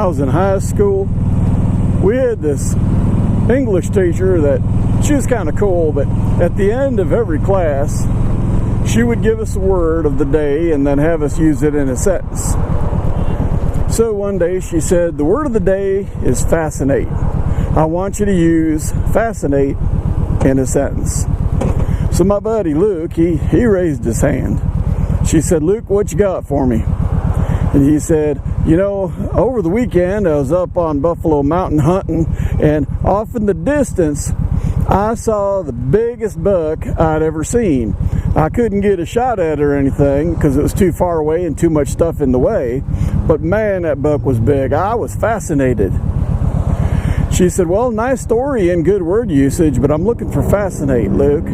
I was in high school, we had this English teacher that she was kind of cool, but at the end of every class, she would give us a word of the day and then have us use it in a sentence. So one day she said, the word of the day is fascinate. I want you to use fascinate in a sentence. So my buddy Luke, he raised his hand. She said, Luke, what you got for me? And he said, you know, over the weekend I was up on Buffalo Mountain hunting, and off in the distance I saw the biggest buck I'd ever seen. I couldn't get a shot at it or anything because it was too far away and too much stuff in the way, but man, that buck was big. I was fascinated. She said, well, nice story and good word usage, but I'm looking for fascinate, Luke.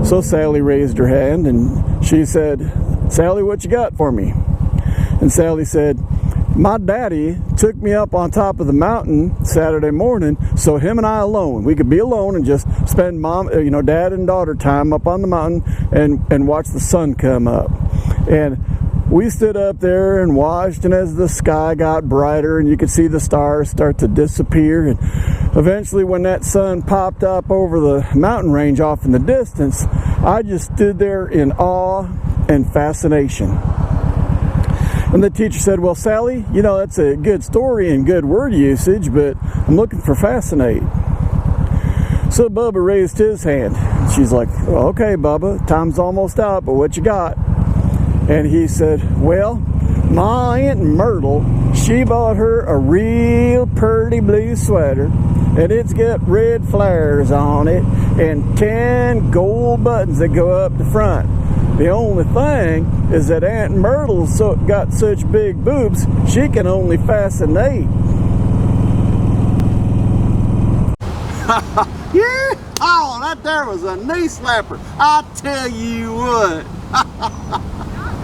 So Sally raised her hand and she said, Sally, what you got for me? And Sally said, my daddy took me up on top of the mountain Saturday morning, so him and I alone, we could be alone and just spend dad and daughter time up on the mountain and watch the sun come up. And we stood up there and watched, and as the sky got brighter and you could see the stars start to disappear, and eventually when that sun popped up over the mountain range off in the distance, I just stood there in awe and fascination. And the teacher said, well, Sally, you know, that's a good story and good word usage, but I'm looking for fascinate. So Bubba raised his hand. She's like, well, okay, Bubba, time's almost out, but what you got? And he said, well, my Aunt Myrtle, she bought her a real pretty blue sweater, and it's got red flares on it and 10 gold buttons that go up the front. The only thing is that Aunt Myrtle's got such big boobs, she can only fascinate. Yeah! Oh, that there was a knee slapper. I tell you what.